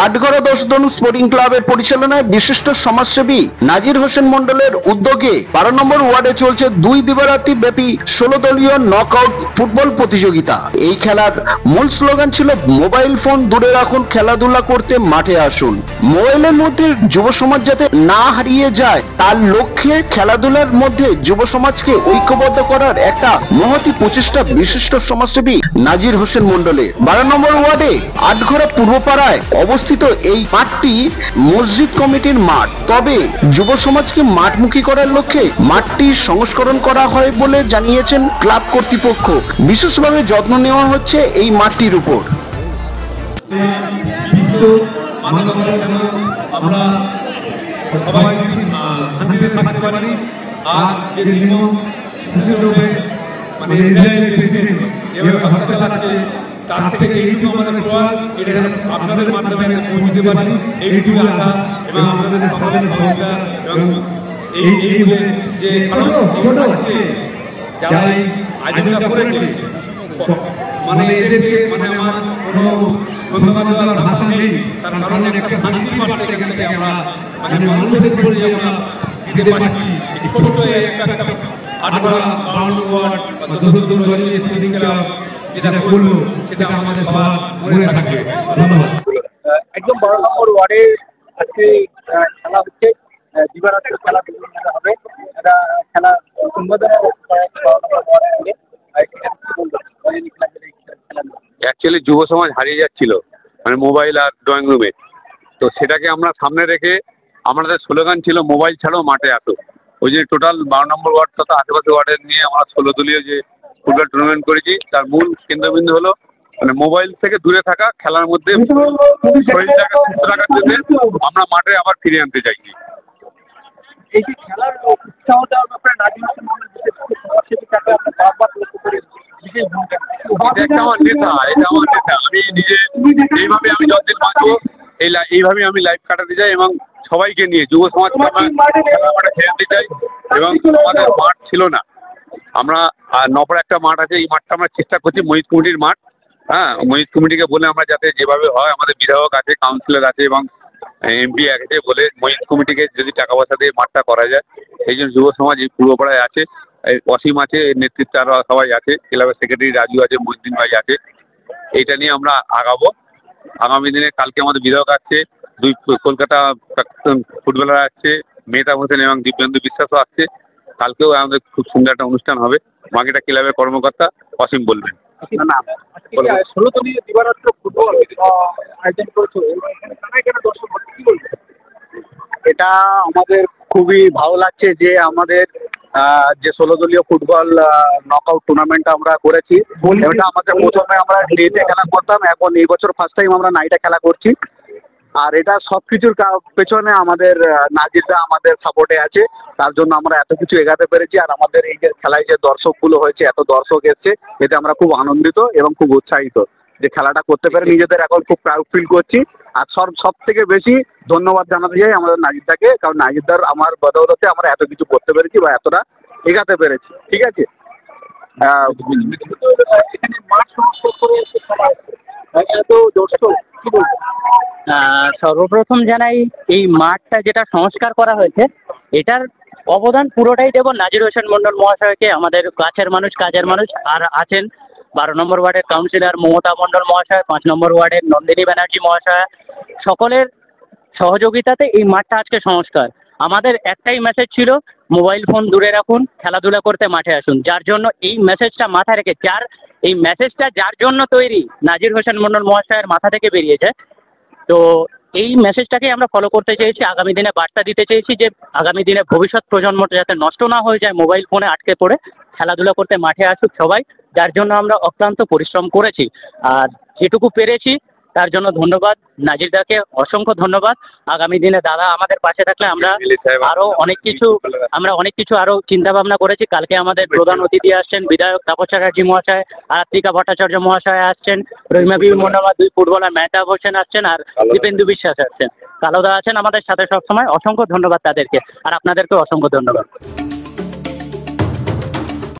Atghara দশদনু sporting ক্লাবের পরিচালনায় বিশিষ্ট সমাজসেবী নাজির হোসেন মন্ডলের উদ্যোগে 12 নম্বর ওয়ার্ডে চলছে 2 দিবারাত্রি ব্যাপী 16 দলীয় নকআউট ফুটবল প্রতিযোগিতা। এই খেলার মূল স্লোগান ছিল মোবাইল ফোন দূরে রাখুন, খেলাধুলা করতে মাঠে আসুন। মোবাইলের মধ্যে যুব সমাজ যাতে না হারিয়ে যায় তার লক্ষ্যে খেলাধুলার মধ্যে যুব সমাজকে ঐক্যবদ্ধ করার একটা মহতি প্রচেষ্টা বিশিষ্ট সমাজসেবী নাজির হোসেন মন্ডলের। 12 নম্বর ওয়ার্ডে আটঘরা পূর্বপাড়ায় অবস্থিত এই মাঠটি মসজিদ কমিটির মাঠ। তবে যুব সমাজকে মাঠমুখী করার লক্ষ্যে মাঠটি সংস্করণ করা হয় বলে জানিয়েছেন ক্লাব কর্তৃপক্ষ। বিশেষভাবে যত্ন নেওয়া হচ্ছে এই মাঠটির উপর। তার থেকে এইটুকু আমাদের প্রয়াস, এটা আপনাদের মাধ্যমে পৌঁছতে পারি, এইটুকু আশা এবং আপনাদের সকলের সহযোগিতা এবং এই যে যারা এই আয়োজনটা করেছে, মানে এদেরকে মানে আমার কোনো ধন্যবাদ দেওয়ার ভাষা নেই। তার কারণ একটা শান্তির বার্তা এখান থেকে আমরা মানে মানুষের উপরে আমরা দিতে পারছি। ছোট্ট একটা আটঘরা বাউন্ড ওয়ার্ড বা 10 দলীয় স্পোর্টিং ক্লাব যেটা করলো সেটা আমাদের সবার মনে থাকবে। ধন্যবাদ। একদম 12 নম্বর ওয়ার্ডে আজকে খেলা হচ্ছে, দিবারাত্রি খেলা হবে। এটা খেলা উন্মোদনের অ্যাকচুয়ালি যুব সমাজ হারিয়ে যাচ্ছিল মানে মোবাইল আর ড্রয়িং রুমে, তো সেটাকে আমরা সামনে রেখে আমাদের স্লোগান ছিল মোবাইল ছাড়ো মাঠে আসো। ওই যে টোটাল 12 নম্বর ওয়ার্ড তথা আশেপাশে ওয়ার্ডের নিয়ে আমরা 16 দলীয় যে ফুটবল টুর্নামেন্ট করেছি, তার মূল কেন্দ্রবিন্দু হলো মানে মোবাইল থেকে দূরে থাকা, খেলার মধ্যে শরীরটাকে সুস্থ রাখার জন্য আমরা মাঠে আবার ফিরিয়ে আনতে চাইছি। এই যে খেলার উৎসাহ দেওয়ার ব্যাপারে নাজির হোসেন এটা আমার নেতা, আমি নিজে এইভাবে আমি যতদিন বাঁচবো এইভাবে আমি লাইফ কাটাতে চাই এবং সবাইকে নিয়ে যুব সমাজকে মাঠে খেলতে চাই। এবং আমাদের মাঠ ছিল না, আমরা নপর একটা মাঠ আছে, এই মাঠটা আমরা চেষ্টা করছি মহিত কমিটির মাঠ। হ্যাঁ, মহিত কমিটিকে বলে আমরা যাতে যেভাবে হয়, আমাদের বিধায়ক আছে, কাউন্সিলর আছে এবং এমপি আছে, বলে মহিত কমিটিকে যদি টাকা পয়সা দিয়ে মাঠটা করা যায়। এই জন্য যুব সমাজ এই পূর্বপাড়ায় আছে, অসীম আছে, নেতৃত্বে আরও সবাই আছে, ক্লাবের সেক্রেটারি রাজু আছে, মহিউদ্দিন ভাই আছে। এইটা নিয়ে আমরা আগাবো। আগামী দিনে কালকে আমাদের বিধায়ক আসছে, 2 কলকাতা প্রাক্তন ফুটবলার আসছে, মেহতাব হোসেন এবং দিব্যেন্দু বিশ্বাসও আসছে। কালকেও আমাদের খুব সুন্দর একটা অনুষ্ঠান হবে। বাকিটা ক্লাবের কর্মকর্তা অসীম বলবেন। 16 দলীয় দিবারাত্রি ফুটবল আয়োজন করেছে, এটা আমাদের খুবই ভালো লাগছে যে আমাদের যে 16 দলীয় ফুটবল নকআউট টুর্নামেন্ট আমরা করেছি। এটা আমাদের প্রথমে আমরা ডেতে খেলা করতাম, এখন এই বছর ফার্স্ট টাইম আমরা নাইটে খেলা করছি। আর এটা সব কিছুর পেছনে আমাদের নাজিরদা আমাদের সাপোর্টে আছে, তার জন্য আমরা এত কিছু এগাতে পেরেছি। আর আমাদের এই যে খেলায় যে দর্শকগুলো হয়েছে, এত দর্শক এসছে, এতে আমরা খুব আনন্দিত এবং খুব উৎসাহিত যে খেলাটা করতে পেরে নিজেদের এখন খুব প্রাউড ফিল করছি। আর সব থেকে বেশি ধন্যবাদ জানাতে চাই আমাদের নাজিরদাকে, কারণ নাজিরদার আমার বদৌলতে আমরা এত কিছু করতে পেরেছি বা এতটা এগাতে পেরেছি। ঠিক আছে, এখানে মাঠ সংস্কার করে এত দর্শক কি বলবো। সর্বপ্রথম জানাই এই মাঠটা যেটা সংস্কার করা হয়েছে এটার অবদান পুরোটাই দেব নাজির হোসেন মন্ডল মহাশয়কে, আমাদের কাছের মানুষ, কাজের মানুষ। আর আছেন 12 নম্বর ওয়ার্ডের কাউন্সিলর মমতা মন্ডল মহাশয়, 5 নম্বর ওয়ার্ডের নন্দিনী ব্যানার্জি মহাশয়, সকলের সহযোগিতাতে এই মাঠটা আজকে সংস্কার। আমাদের একটাই মেসেজ ছিল মোবাইল ফোন দূরে রাখুন, খেলাধুলা করতে মাঠে আসুন। যার জন্য এই মেসেজটা মাথায় রেখে, এই মেসেজটা যার জন্য তৈরি নাজির হোসেন মন্ডল মহাশয়ের মাথা থেকে বেরিয়েছে, তো এই মেসেজটাকে আমরা ফলো করতে চেয়েছি। আগামী দিনে বার্তা দিতে চেয়েছি যে আগামী দিনে ভবিষ্যৎ প্রজন্মটা যাতে নষ্ট না হয়ে যায় মোবাইল ফোনে আটকে পড়ে, খেলাধুলা করতে মাঠে আসুক সবাই। যার জন্য আমরা অক্লান্ত পরিশ্রম করেছি, আর যেটুকু পেরেছি তার জন্য ধন্যবাদ নাজিরদাকে, অসংখ্য ধন্যবাদ। আগামী দিনে দাদা আমাদের পাশে থাকলে আমরা আরও অনেক কিছু আরও চিন্তাভাবনা করেছি। কালকে আমাদের প্রধান অতিথি আসছেন বিধায়ক তাপস চ্যাটার্জি মহাশয়, আরাত্রিকা ভট্টাচার্য মহাশয় আসছেন, রহিমা বিবি মন্ডল 2 ফুটবলার মেহতাব হোসেন আসছেন, আর দীপেন্দু বিশ্বাস আসছেন, কালোদা আছেন আমাদের সাথে সবসময়। অসংখ্য ধন্যবাদ তাদেরকে, আর আপনাদেরকেও অসংখ্য ধন্যবাদ।